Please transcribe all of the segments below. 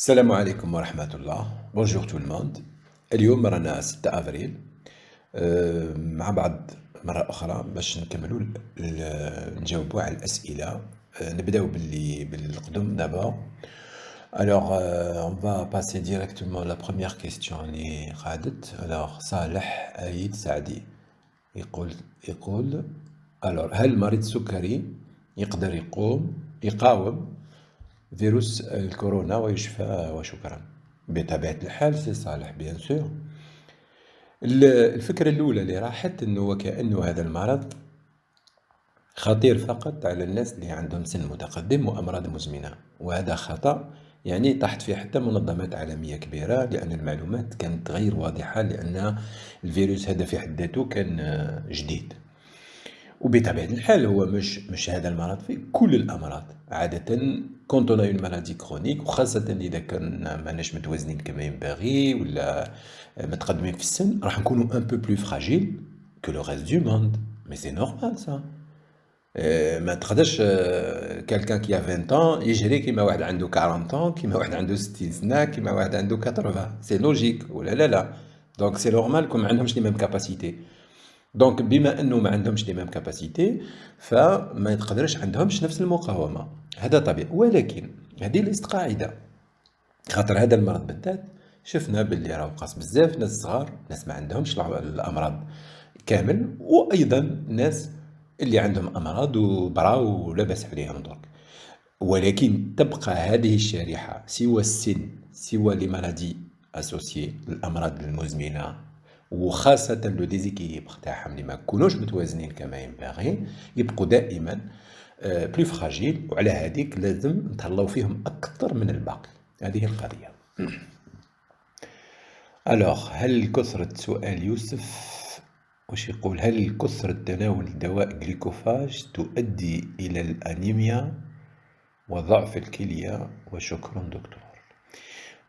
السلام عليكم ورحمة الله. بونجور تو الموند. اليوم رانا 6 افريل. مع بعض مرة أخرى باش نكملوا نجاوبوا على الأسئلة. نبداو بالقدم دابا. Alors, on va passer directement à la première question اللي قعدت. Alors, صالح عيد سعدي يقول alors هل مريض السكري يقدر يقاوم فيروس الكورونا ويشفى وشكرا؟ بطبيعة الحال سي صالح بيان سور. الفكرة الأولى اللي راحت أنه وكأنه هذا المرض خطير فقط على الناس اللي عندهم سن متقدم وأمراض مزمنة، وهذا خطأ يعني طاحت فيه حتى منظمات عالمية كبيرة، لأن المعلومات كانت غير واضحة، لأن الفيروس هذا في حد ذاته كان جديد. وبطبيعة الحال هو مش هذا المرض، في كل الأمراض عادة كونت اون اون مالادي كرونيك، وخاصة إذا كان ماناش متوازنين كما ينبغي ولا متقدمين في السن، راح نكونوا ان بو بلو فراجيل كو لو ريست دو موند. مي سي نورمال سا. ما تقدرش كالكان كي 20 ans يجري كيما واحد عنده 40 ans، كيما واحد عنده 60 سنة، كيما واحد عنده 80. سي لوجيك ولا لا؟ دونك سي نورمال كون ما عندهمش لي ميم كاباسيتي. دونك بما انه ما عندهمش لي ميم كاباسيتي فما يقدرش عندهمش نفس المقاومه، هذا طبيعي. ولكن هذه ليست قاعده، خاطر هذا المرض بالذات شفنا باللي راهو قاس بزاف ناس صغار، ناس ما عندهمش الامراض كامل، وايضا ناس اللي عندهم امراض وبراو ولاباس عليهم درك. ولكن تبقى هذه الشريحه سوى السن، سوى لي مالادي اسوسيي الامراض المزمنه، وخاصة لو ديزيكيليبر تاعهم اللي ما يكونوش متوازنين كما ينبغي، يبقوا دائما بلو فراجيل، وعلى هذيك لازم نتهلاو فيهم أكثر من الباقي. هذه القضية. ألوغ، هل كثرة سؤال يوسف واش يقول؟ هل كثرة تناول دواء جليكوفاج تؤدي إلى الأنيميا وضعف الكلية؟ وشكرا دكتور.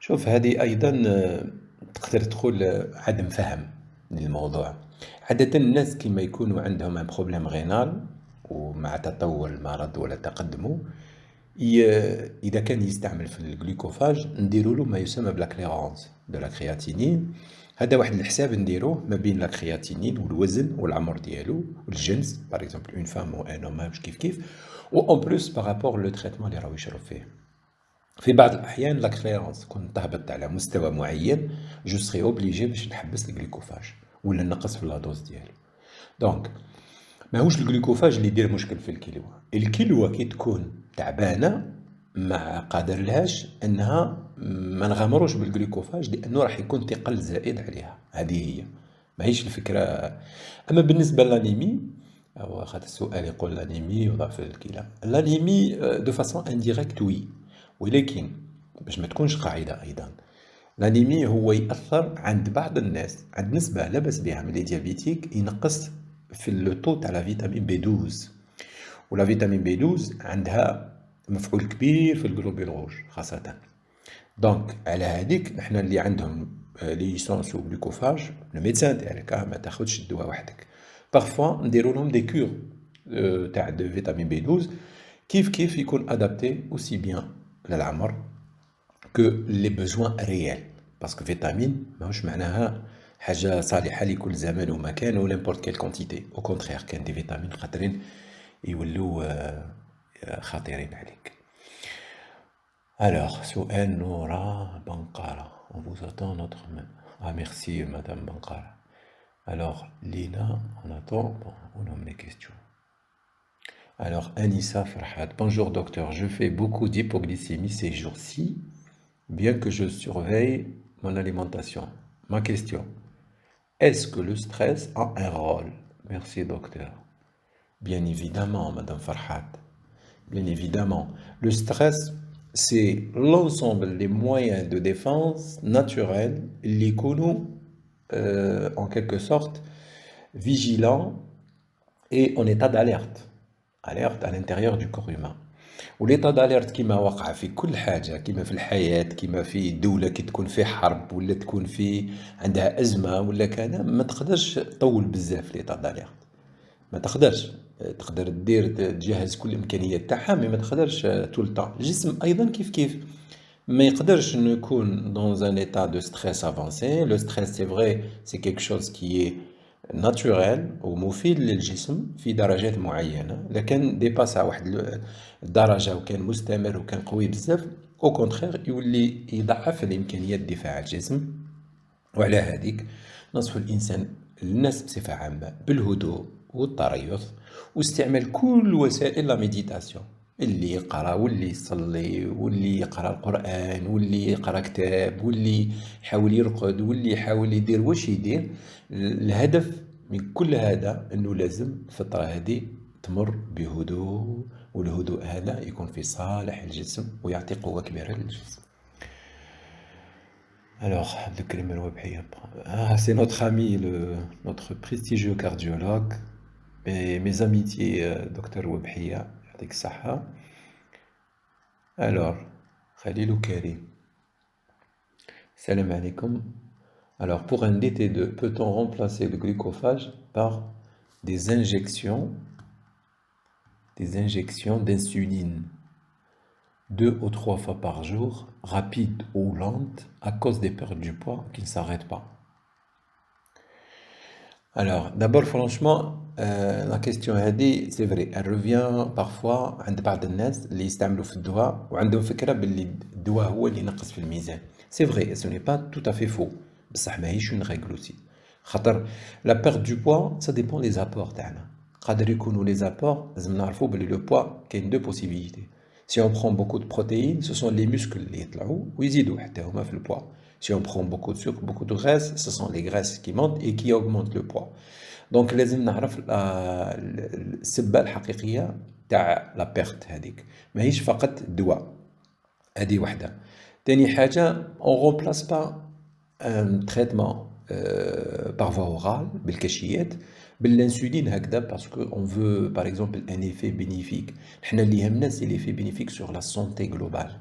شوف، هذه أيضا تقدر تقول عدم فهم للموضوع. عادة الناس كيما يكونوا عندهم ان بروبليم غينال ومع تطور المرض ولا تقدمه، إذا كان يستعمل في الجلوكوفاج نديروا له ما يسمى بلاكليرونس دو لا كرياتينين. هذا واحد الحساب نديروه ما بين لا كرياتينين والوزن والعمر ديالو والجنس، باغ اكزومبل اون فام و ان هوم مش كيف و اون بلوس بارابور لو تريتمون اللي راهو يشرب فيه. في بعض الأحيان لا كريونس كون تهبط على مستوى معين، جو سري اوبليجي باش نحبس الجليكوفاج ولا نقص في لادوز ديالو. دونك ماهوش الجليكوفاج اللي يدير مشكل في الكلوة. الكلوة كي تكون تعبانة ما قادر لهاش انها ما نغامروش بالجليكوفاج، لانه راح يكون ثقل زائد عليها. هذه هي ماهيش الفكرة. اما بالنسبة للانيمي، هو خاطر السؤال يقول الانيمي وضعف الكلى، الانيمي دو فاسون انديريكت وي، ولكن باش ما تكونش قاعدة أيضا، الانيمي هو يأثر عند بعض الناس، عند نسبة لا بأس بها من لي ديابيتيك، ينقص في لو طو تاع لا فيتامين بي 12، ولا فيتامين بي 12 عندها مفعول كبير في الجلوبول روج خاصة. دونك على هذيك نحنا اللي عندهم ليسونس وجلوكوفاج، لو ميدسان تاعك ما تاخذش الدواء وحدك، بارفوا نديرو لهم دي كور تاع دو فيتامين بي 12 كيف يكون ادابتي اوسي بيان للعمر كو لي بوزوان ريال، باسكو فيتامين ماهوش معناها حاجة صالحة لكل زمان ومكان و نيمبورت كيل كونتيتي، او كونترير كاين دي فيتامين خطرين يولو خطيرين عليك. Alors, سؤال نورا بنقارة. On vous attend notre main. Ah merci madame Bankara. Alors, Lina, on attend, bon, on nomme les questions. Alors, Anissa Farhad. Bonjour docteur, je fais beaucoup d'hypoglycémie ces jours-ci, bien que je surveille mon alimentation. Ma question, est-ce que le stress a un rôle? Merci docteur. Bien évidemment, madame Farhad. Bien évidemment. Le stress, c'est l'ensemble des moyens de défense naturels, les nous, en quelque sorte, vigilants et en état d'alerte. Alerte à l'intérieur du corps humain. والإيطا داليرت كيما واقع في كل حاجة، كيما في الحياة، كيما في دولة كي تكون في حرب ولا تكون في عندها أزمة ولا كان، ما تقدرش تطول بزاف لإيطا داليرت، ما تقدرش. تقدر دير تجهز كل الإمكانيات تاعها، مي ما تقدرش طول الطون. الجسم أيضا كيف ما يقدرش إنه يكون dans un état de stress avancé. Le stress c'est vrai c'est quelque chose qui est naturel ومفيد للجسم في درجات معينة، لكن ديباسا واحد الدرجة وكان مستمر وكان قوي بزاف au contraire يولي يضعف الإمكانيات دفاع الجسم. وعلى هذيك نصح الإنسان الناس بصفة عامة بالهدوء والتريث واستعمال كل وسائل لا ميديتاسيون، اللي يقرأ واللي يصلي واللي يقرأ القرآن واللي يقرأ كتاب واللي يحاول يرقد واللي يحاول يدير واش يدير. الهدف من كل هذا أنه لازم الفترة هذه تمر بهدوء، والهدوء هذا يكون في صالح الجسم ويعطي قوة كبيرة للجسم. Alors, Abdelkrim El Wabhi, c'est notre ami, notre prestigieux cardiologue, et mes amitiés, docteur Wabhiya, avec Saha. Alors, Khalilou Karim, salam alaikum. Alors, pour un DT2, peut-on remplacer le glucophage par des injections d'insuline 2 ou 3 fois par jour, rapides ou lentes, à cause des pertes du poids qui ne s'arrêtent pas? Alors, d'abord, franchement, la question هذه c'est vrai, elle revient parfois عند بعض الناس اللي يستعملوا في الدواء وعندهم فكرة باللي الدواء هو اللي ينقص في الميزان. C'est vrai, ce n'est pas tout à fait faux. بصح ماهيش une règle aussi. خاطر la perte du poids, ça dépend des apports تاعنا. قادر يكونوا les apports لازم نعرفوا باللي le poids كاين deux possibilités. Si on prend beaucoup de protéines, ce sont les muscles اللي يطلعوا ويزيدوا حتى هما في le poids. Si on prend beaucoup de sucre, beaucoup de graisse, ce sont les graisses qui montent et qui augmentent le poids. Donc لازم نعرف السبة الحقيقية تاع لا بيرت هذيك، ماهيش فقط الدواء. هذه وحدة. تاني حاجة on remplace pas un traitement par voie orale بالكشيات بالانسولين هكذا parce que on veut par exemple un effet bénéfique. حنا اللي يهمنا c'est l'effet bénéfique sur la santé globale.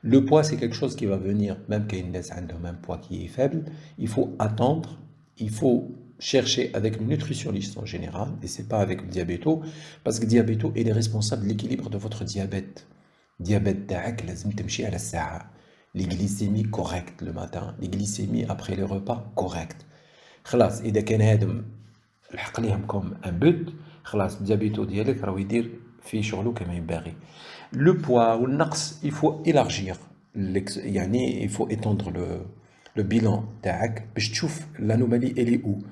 Le poids, c'est quelque chose qui va venir, même qu'il y ait une laisse un poids qui est faible, il faut attendre, il faut chercher avec le nutritionniste en général, et c'est pas avec le diabéto, parce que le diabéto il est responsable de l'équilibre de votre diabète. Diabète تاعك لازم تمشي على الساعة. Les glycémies correctes le matin, les glycémies après le repas correctes. خلاص إذا كان هادم لحق ليهم كوم ان بوت، خلاص الديابيتو ديالك راهو يدير في شغله كما ينبغي. Le poids ou le naqs, il faut élargir, يعني il faut étendre le bilan تاعك باش تشوف l'anomalie elle est où.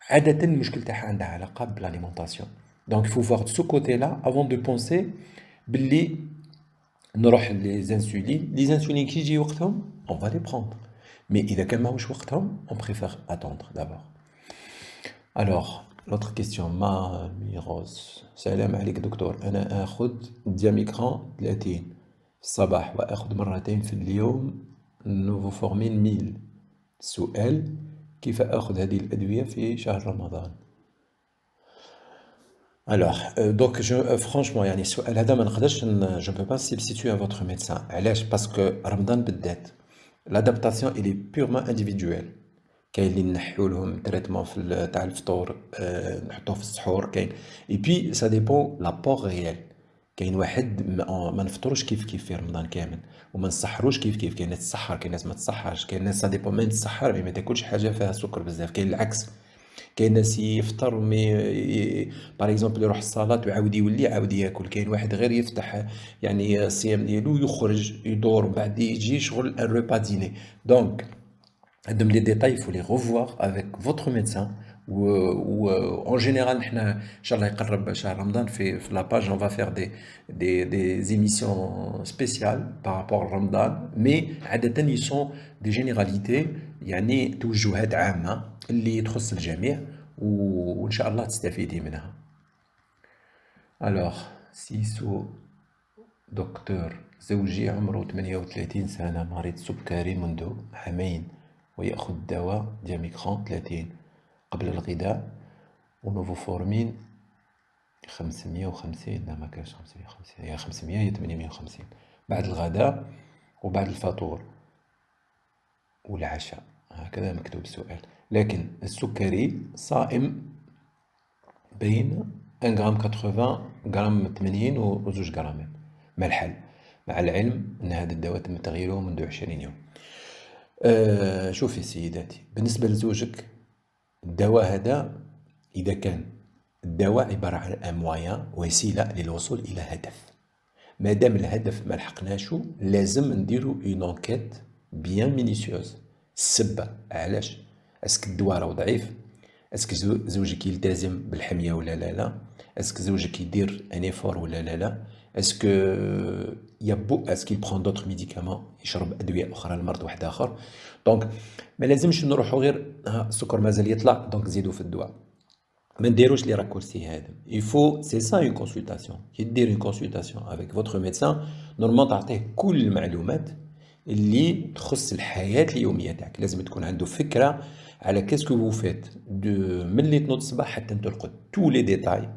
عادة المشكل تاعها عندها علاقة بالalimentation. Donc il faut voir de ce côté-là avant de penser باللي نروح les insulines كي يجي وقتهم on va les prendre. Mais إذا كان ماهوش وقتهم on préfère attendre d'abord. Alors, l'autre question, Miros. Salam عليك دكتور، أنا آخذ دياميكران 30 في الصباح وآخذ مرتين في اليوم نوفوفورمين 1000. السؤال كيف آخذ هذه الأدوية في شهر رمضان؟ Alors, donc, franchement, يعني السؤال هذا ما نقدرش je ne peux pas substituer à votre médecin. علاش؟ parce que رمضان بالذات l'adaptation elle est purement individuelle. كاين اللي نحيو لهم تريتمون في تاع الفطور، نحطوه في السحور، كاين اي بي سا ديبون لابور ريال. كاين واحد ما نفطروش كيف في رمضان كامل، وما نسحروش كيف كاين ناس تسحر، كاين ناس ما تسحرش، كاين ناس سا ديبون مين تسحر مي ما تاكلش حاجه فيها سكر بزاف، كاين العكس. كاين ناس يفطر مي باغ اكزومبل يروح الصلاه ويعاود يولي عاود ياكل. كاين واحد غير يفتح يعني الصيام ديالو يخرج يدور ومن بعد يجي شغل ان روبا ديني. دونك هادم لي ديتاي il faut les revoir avec votre médecin. و en général حنا ان شاء الله يقرب شهر رمضان في la page on va faire des émissions spéciales par rapport à Ramadan, mais عادة ils sont des généralités يعني توجهات عامة اللي تخص الجميع وان شاء الله تستفيدي منها. Alors سيسو دكتور، زوجي عمره 38 سنة، مريض سكري منذ عامين ويأخذ دواء دياميكران 30 قبل الغداء ونوفوفورمين 550. لا ما كانش 550، هي 500 هي 850 بعد الغداء وبعد الفطور والعشاء. هكذا مكتوب السؤال. لكن السكري صائم بين 1 غرام 80 غرام 80 و 2 غرامات. ما الحل؟ مع العلم أن هذا الدواء تم تغييره منذ 20 يوم. شوفي سيداتي، بالنسبة لزوجك الدواء هذا إذا كان الدواء عبارة عن أموايا وسيلة للوصول إلى هدف، مادام الهدف ما لحقناشو لازم نديرو اون انكيت بيان مينيسيوز. السبة علاش؟ اسك الدواء راهو ضعيف؟ اسك زوجك يلتزم بالحمية ولا لا؟ اسك زوجك يدير ان ايفور ولا لا؟ اسك اسك يبخون دوطخ ميديكامون، يشرب ادوية اخرى لمرض واحد اخر؟ دونك ما لازمش نروحو غير السكر مازال يطلع دونك نزيدو في الدواء. ما نديروش لي راكورسي هذا. il faut c'est ça une consultation. كي دير une consultation avec votre médecin نورمال تعطيه كل المعلومات اللي تخص الحياة اليومية تاعك. لازم تكون عنده فكرة على كاسكو فو فيت من اللي تنوض الصباح حتى ترقد tous les détails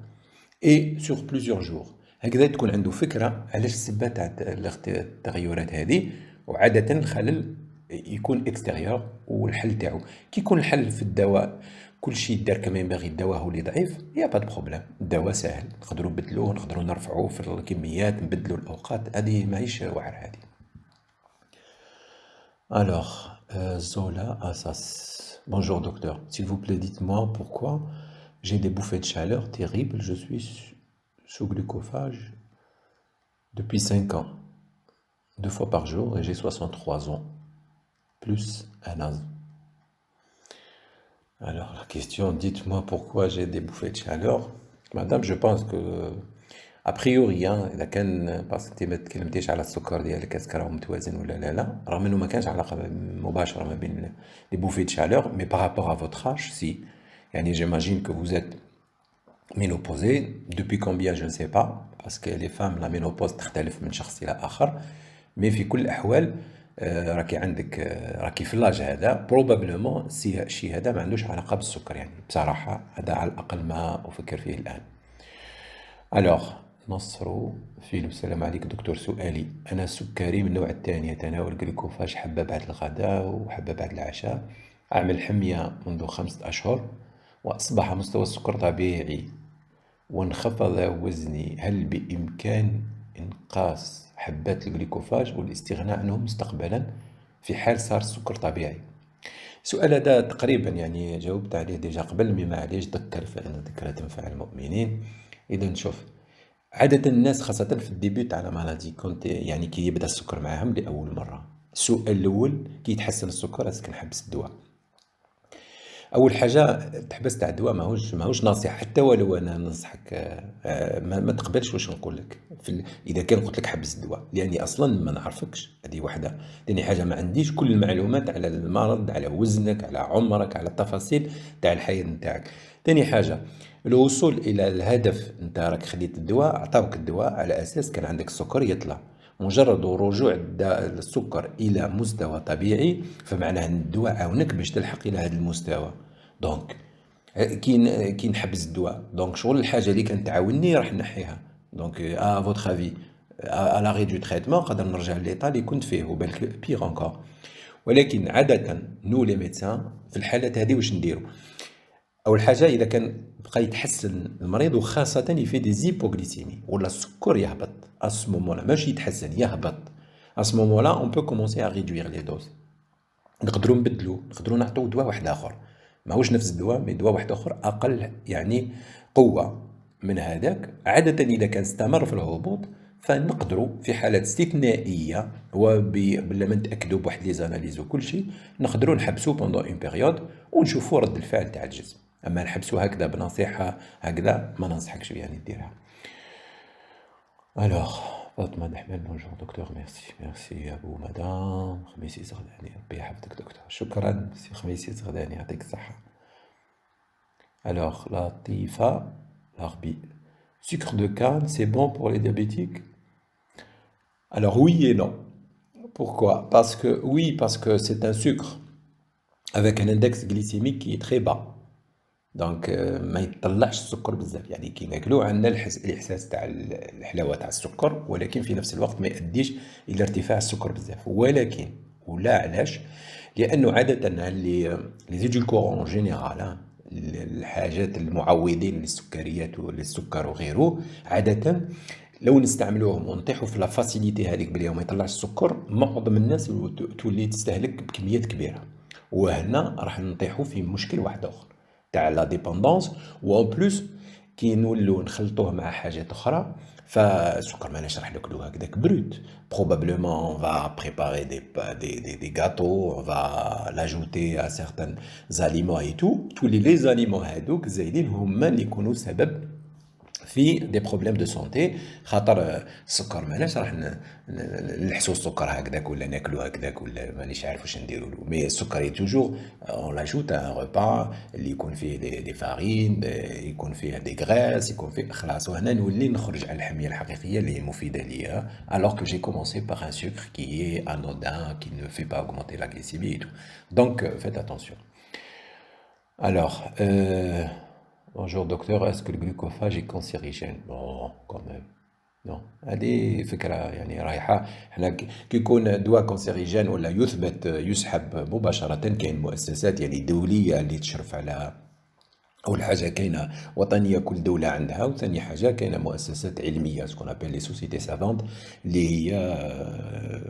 et sur plusieurs jours. هكذا تكون عنده فكرة علاش السبة تاع التغيرات هذه، وعادة الخلل يكون اكستيريور والحل تاعو كي يكون الحل في الدواء كل شيء دار كما ينبغي، الدواء هو اللي ضعيف يا با دو بروبليم، الدواء ساهل نقدروا نبدلوه، نقدروا نرفعوه في الكميات، نبدلوا الاوقات، هذه ماهيش واعر هذه. Alors, Zola Assas. Bonjour docteur, s'il vous plaît dites-moi pourquoi j'ai des bouffées de chaleur terribles, je suis sous glucophage depuis 5 ans, 2 fois par jour et j'ai 63 ans, plus un asthme. Alors la question, dites-moi pourquoi j'ai des bouffées de chaleur. Madame, je pense que a priori اذا كان باسكو ما تكلمتيش على السكر ديالك اسكو راه متوازن ولا لا، رغم انه ما كانش علاقه مباشره ما بين لي بوفي de chaleur mais par rapport à votre âge si. يعني j'imagine que vous êtes ménopausée depuis combien je ne sais pas parce que les femmes la ménopause تختلف من شخص الى اخر، mais في كل الاحوال راكي عندك راكي في اللاج هذا بروبابلومون الشيء هذا ما عندوش علاقه بالسكر، يعني بصراحه هذا على الاقل ما افكر فيه الان. الوغ نصر فيلو، السلام عليك دكتور، سؤالي أنا سكري من النوع الثاني، أتناول جلوكوفاج حبة بعد الغداء وحبة بعد العشاء، أعمل حمية منذ 5 أشهر وأصبح مستوى السكر طبيعي وانخفض وزني، هل بإمكان إنقاص حبات الجلوكوفاج والاستغناء عنه مستقبلا في حال صار السكر طبيعي؟ السؤال هذا تقريبا يعني جاوبت عليه ديجا قبل، مي معليش ذكر فإن الذكرى تنفع المؤمنين. إذا شوف، عادة الناس خاصة في الديبي تاع لا مالادي كنت يعني كي يبدا السكر معاهم لأول مرة، السؤال الأول كي يتحسن السكر اسك نحبس الدواء؟ أول حاجة تحبس تاع الدواء ماهوش نصيحة، حتى ولو أنا ننصحك ما تقبلش واش نقول لك إذا كان قلت لك حبس الدواء، لأني أصلا ما نعرفكش، هذه واحدة. ثاني حاجة ما عنديش كل المعلومات على المرض، على وزنك، على عمرك، على التفاصيل تاع الحياة نتاعك. ثاني حاجة الوصول إلى الهدف، أنت راك خديت الدواء، عطاوك الدواء على أساس كان عندك السكر يطلع، مجرد رجوع السكر إلى مستوى طبيعي فمعناه أن الدواء عاونك باش تلحق إلى هذا المستوى. دونك كي نحبس الدواء دونك شغل الحاجة اللي كانت تعاوني راح نحيها، دونك فوتر افي لاغي دو تريتمون نقدر نرجع للإيطا اللي كنت فيه وبالك بيغ انكور. ولكن عادة نو لي ميدسان في الحالات هذه واش نديرو؟ اول حاجه اذا كان بقى يتحسن المريض وخاصه يفي دي زيبوغليسيمي ولا السكر يهبط اسمو مولا، ماشي يتحسن يهبط، اسمو مولا اون بو كومونسي ا ريدوير لي دوز، نقدروا نبدلو، نقدروا نعطيو دواء واحد اخر ماهوش نفس الدواء مي دواء واحد اخر اقل يعني قوه من هذاك. عاده اذا كان استمر في الهبوط فنقدروا في حالات استثنائيه بلا ما نتاكدوا بواحد لي زاناليز وكل شيء نقدروا نحبسوا بوندون اون بيريود ونشوفوا رد الفعل تاع الجسم. اما نحبسوا هكذا بنصيحه هكذا ما ننصحكش يعني ديرها. الوغ فاطمه نحمل، بونجور دكتور، ميرسي ابو مدام خميسي زغداني، ربي يحفظك دكتور، شكرا سي خميسي زغداني يعطيك الصحه. الوغ لطيفه الغبي، sucre de canne c'est bon pour les diabétiques? Alors oui et non. Pourquoi? Parce que c'est un sucre avec un index glycémique qui est très bas. دونك ما يطلعش السكر بزاف، يعني كي ناكلو عندنا الاحساس تاع الحلاوه تاع السكر، ولكن في نفس الوقت ما يؤديش الى ارتفاع السكر بزاف. ولكن ولا علاش؟ لانه عاده لي زيدولكورون جينيرال، الحاجات المعوضين للسكريات وللسكر وغيره، عاده لو نستعملوهم ونطيحوا في لا فاسيليتي هذيك بلي ما يطلعش السكر، معظم الناس تولي تستهلك بكميات كبيره، وهنا راح نطيحوا في مشكل واحد اخر تاع لا ديبوندونس. وان بلوس كي نولوا نخلطوه مع حاجات اخرى، فالسكر ماناش راح ناكلوه هكذاك بروت. بروبابلومون اون فا بريباري دي غاتو، اون فا لاجوتي ا سيغتان زاليمون اي تولي لي زاليمون هادوك زايدين هما اللي يكونوا سبب في دي بروبليم دو سونتي. خاطر السكر ماناش راح نلحسو السكر هكذاك ولا ناكلو هكذاك ولا مانيش عارف واش نديرولو. مي السكر توجور اون لاجوت ان روبا اللي يكون فيه دي فارين، يكون فيه دي غريس، يكون فيه خلاص. وهنا نولي نخرج على الحميه الحقيقيه اللي هي مفيده ليا. alors que j'ai commencé par un sucre qui est anodin, qui ne fait pas augmenter la glycémie et tout. Donc faites attention. Alors bonjour docteur, est-ce que le glucophage est cancérigène? Non, quand même. Non. هذه فكرة يعني رايحة. حنا كي يكون دواء كونسيريجين ولا يثبت يسحب مباشرة، كاين مؤسسات يعني دولية اللي تشرف على. أول حاجة كاينة وطنية كل دولة عندها، وثاني حاجة كاينة مؤسسات علمية سكون أبيل لي سوسيتي سافونت اللي هي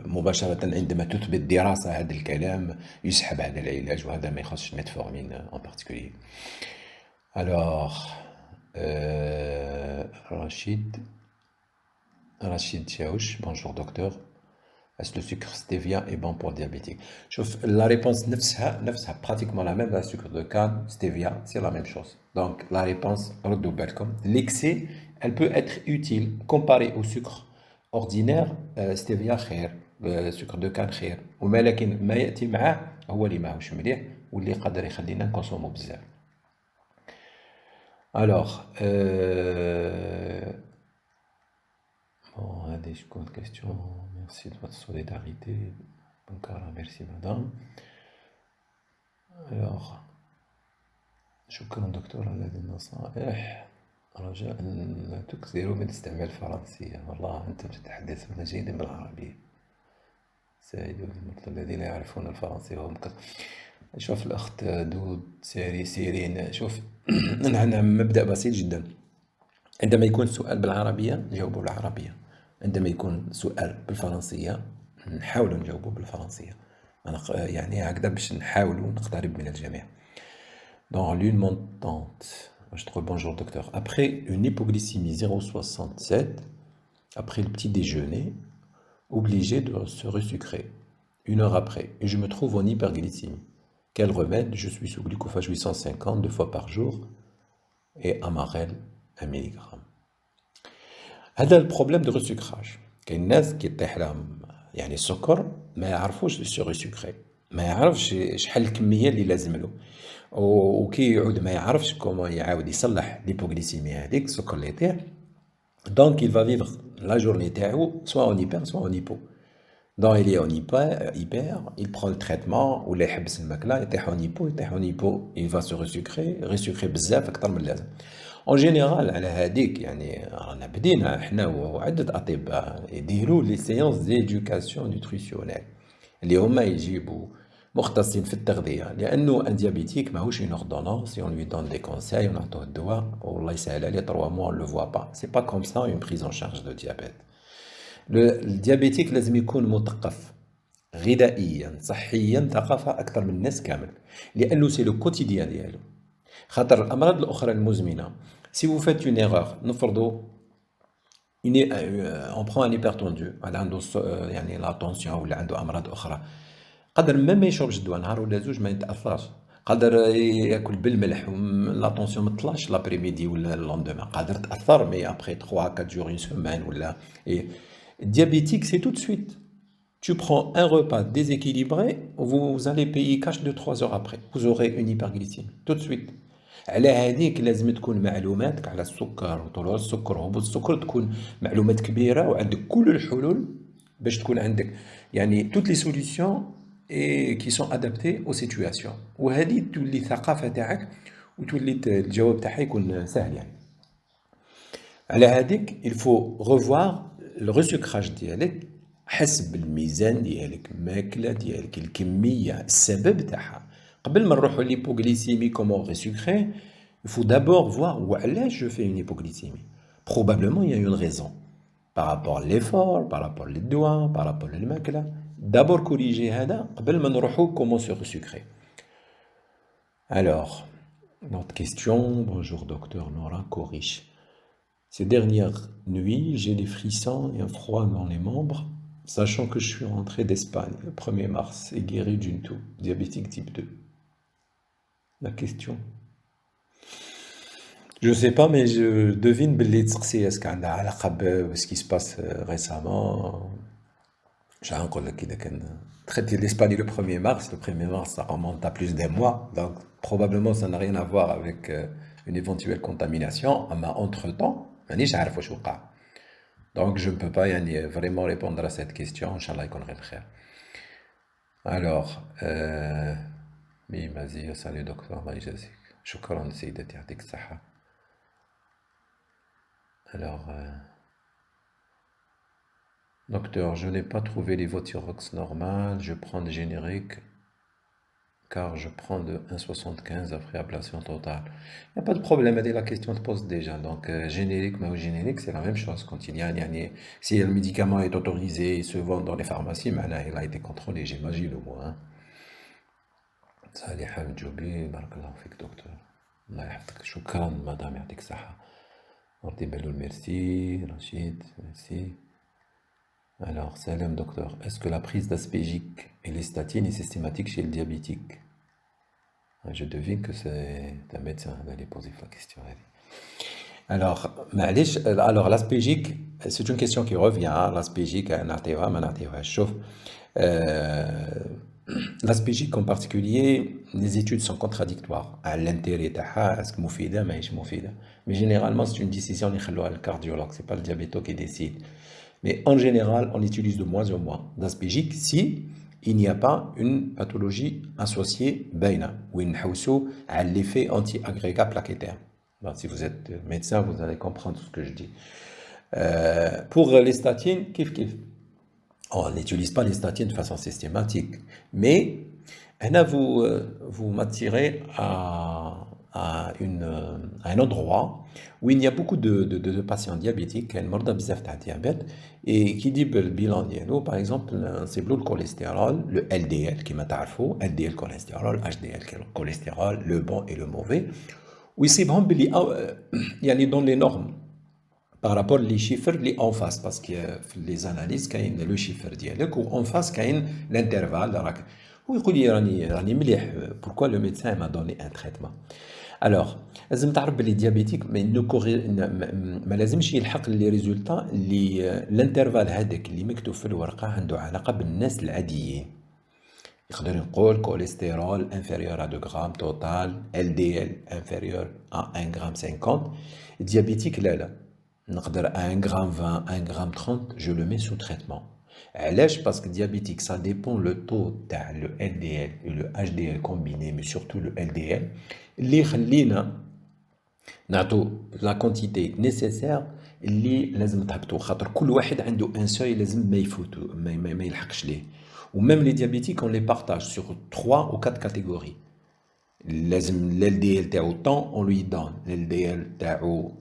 مباشرة عندما تثبت دراسة هذا الكلام يسحب هذا العلاج، وهذا ما يخصش ميتفورمين en particulier. Alors Rachid Tchaouch, bonjour docteur. Est-ce que le sucre stevia est bon pour le diabétique? شوف la réponse نفسها pratiquement la même. La sucre de canne, stevia, c'est la même chose. Donc la réponse ردوا بالكم. L'excès, elle peut être utile comparé au sucre ordinaire. stevia خير، sucre de canne خير، ولكن ما يأتي معاه هو اللي ماهوش مليح واللي قادر يخلينا نكونسومو بزاف. Alors bon, هذه شكون question. Merci de votre solidarité. Bonkara, merci madame. Alors شكرا دكتور على هذه النصائح. رجاء أن تكثروا من استعمال الفرنسية. والله أنتم تتحدثون جيدا بالعربية. ساعدوا المرضى الذين يعرفون الفرنسية وهم شوف الأخت دود سيرين، شوف عندنا مبدأ بسيط جدا. عندما يكون سؤال بالعربية نجاوبه بالعربية، عندما يكون سؤال بالفرنسية نحاولوا نجاوبه بالفرنسية، يعني هكذا باش نحاولوا نقترب من الجميع. Dans l'une montante, je trouve bonjour docteur. Après une hypoglycémie 0,67, après le petit déjeuner, obligé de se resucrer 1 heure après, et je me trouve en hyperglycémie. Quel remède? Je suis sous glucophage 850 2 fois par jour et Amarel 1 mg. هذا البروبليم دو ريسوكراج. كاين الناس كيطيح لهم يعني السكر ما يعرفوش سو ريسوكري، ما يعرفش شحال الكميه اللي لازم له، وكي يعود ما يعرفش كومون يعاود يصلح ليبوغليسيمي هذيك السكر اللي يطيح. دونك il va vivre la journée تاعو soit en hyper soit en hypo. Donc il est en hyper, il prend le traitement ولا يحبس الماكله يطيح en hypo, il va se resucrer بزاف اكثر من اللازم. En général على هذيك يعني رانا بدينا احنا وعدة اطباء يديروا لي سيونس ديدوكاسيون نوتريسيونيل اللي هما يجيبوا مختصين في التغذيه، لانه ان ديابيتيك ماهوش اون اوردونونس اون لوي دون دي كونساي ونعطوه الدواء والله يسهل عليه 3 mois on le voit pas. C'est pas comme ça une prise en charge de diabète. الديابيتيك لازم يكون مثقف غذائيا صحيا ثقافه اكثر من الناس كامل، لانه سي لو كوتيديان ديالو. خاطر الامراض الاخرى المزمنه سي vous faites une erreur نفرضوا on prend un hypertendu على عنده يعني لا طونسيون ولا عنده امراض اخرى، قدر ما يشربش الدواء نهار ولا زوج ما يتاثرش، قادر ياكل بالملح لا طونسيون ما تطلعش لابريميدي ولا لوندومان، قادر تاثر مي ابري 3 4 جور اون سيمين ولا. diabétique c'est tout de suite. Tu prends un repas déséquilibré, vous allez payer cash de 3 heures après. Vous aurez une hyperglycémie, tout de suite. على هذيك لازم تكون معلوماتك على السكر وطلوع السكر وهبوط السكر تكون معلومات كبيرة وعندك كل الحلول باش تكون عندك يعني toutes les solutions et qui sont adaptées aux situations. وهذه تولي ثقافة تاعك وتولي الجواب تاعها يكون سهل يعني. على هذيك il faut revoir le resucrage ديالك حسب الميزان ديالك، الماكله ديالك، الكميه، السبب تاعها. قبل ما نروحوا ليبوغليسيمي كومون ريسوكري il faut d'abord voir وعلاش je fais une hypoglycémie. Probablement il y a une raison. par rapport à l'effort, par rapport aux doigts, par rapport à l'almakla. D'abord corriger هذا قبل ما نروحوا comment se sucrer. Alors, notre question, bonjour docteur Nora Korish. Ces dernières nuits, j'ai des frissons et un froid dans les membres, sachant que je suis rentré d'Espagne le 1er mars et guéri d'une toux, diabétique type 2. La question. Je ne sais pas, mais je devine باللي تسقسي اسك عندها علاقة ce qui se passe récemment. J'ai encore là qui traité l'Espagne le 1er mars. Le 1er mars, ça remonte à plus d'un mois. Donc, probablement, ça n'a rien à voir avec une éventuelle contamination. Mais entre-temps, مانيش عارف واش وقع. Donc, je ne peux pas vraiment répondre à cette question. Inch'Allah, يكون غير خير. Alors, vas-y, salut docteur, الله يجازيك. شكرا سيدتي يعطيك الصحة. Alors, docteur, je n'ai pas trouvé les Votirox normales, je prends des génériques car je prends de 1,75 après ablation totale. Il n'y a pas de problème, la question te pose déjà. Donc, générique, mais générique, c'est la même chose. Quand si le médicament est autorisé et se vend dans les pharmacies, maintenant, il a été contrôlé, j'imagine au moins. Salih Hamdjoubi, barakallahu fik, docteur. Allah yahfadk, shukran, madame, yatik saha. Merci, Rachid, merci. Alors, salam docteur, est-ce que la prise d'aspégique et les statines est systématique chez le diabétique? Je devine que c'est un médecin d'aller poser la question. Alors, l'aspégique, c'est une question qui revient. L'aspégique, l'aspégique en particulier, les études sont contradictoires. À l'intérêt, est-ce que moufida, mais généralement, c'est une décision le cardiologue, c'est pas le diabéto qui décide. Mais en général, on utilise de moins en moins d'aspégique si il n'y a pas une pathologie associée baina, ou une hausso à l'effet anti-agrégat plaquettaire. Donc, si vous êtes médecin, vous allez comprendre ce que je dis. Pour les statines, kiff. On n'utilise pas les statines de façon systématique, mais là, vous m'attirez à un endroit où il y a beaucoup de patients diabétiques, diabète, et qui dit le bilan par exemple, c'est le cholestérol, le LDL, qui m'a LDL cholestérol, HDL cholestérol, le bon et le mauvais, où ils il y a dans les normes par rapport les chiffres les en face, parce que les analyses quand le chiffre ديالك ou en face quand l'intervalle راك ويقول لي راني مليح. Pourquoi le médecin m'a donné un traitement? Alors لازم تعرف بلي diabétique ما لازمش يلحق لي ريزولطا اللي الانترفال هذاك اللي مكتوب في الورقه عنده علاقه بالناس العاديين. يقدر نقول كوليسترول inférieur à 2 grammes total, LDL inférieur à 1 gramme 50. Diabétique لا نقدر 1 gramme 20, 1 gramme 30, je le mets sous traitement. علاش؟ parce que diabétique, ça dépend le taux تاع le LDL et le HDL combiné, mais surtout le LDL, اللي يخلينا نعطو la quantité nécessaire اللي لازم تهبطو، خاطر كل واحد عنده un seuil لازم ما يفوتو ما يلحقش ليه. Ou même les diabétiques, on les partage sur 3 ou 4 catégories. لازم LDL تاعو temps, on lui donne LDL تاعو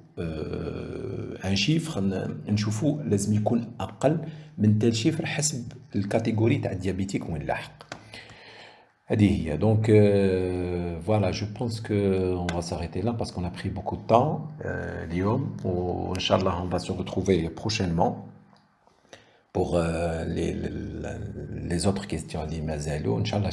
un chiffre نشوفو لازم يكون اقل من tel chiffre حسب الكاتيجوري تاع الديابيتيك وين لاحق. هذه هي. Donc voilà, je pense que on va s'arrêter là parce qu'on a pris beaucoup de temps اليوم, وإنشاءالله on va se retrouver prochainement pour les autres questions اللي مازالوا. ان شاء الله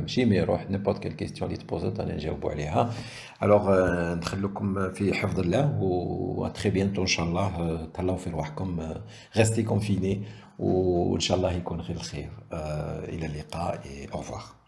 شي ما يروح n'importe quelle question اللي تبوزت انا نجاوبوا عليها. alors نخليكم في حفظ الله و très bientôt ان شاء الله. تهلاو في رواحكم, restez confinés وان شاء الله يكون غير الخير. الى اللقاء et au revoir.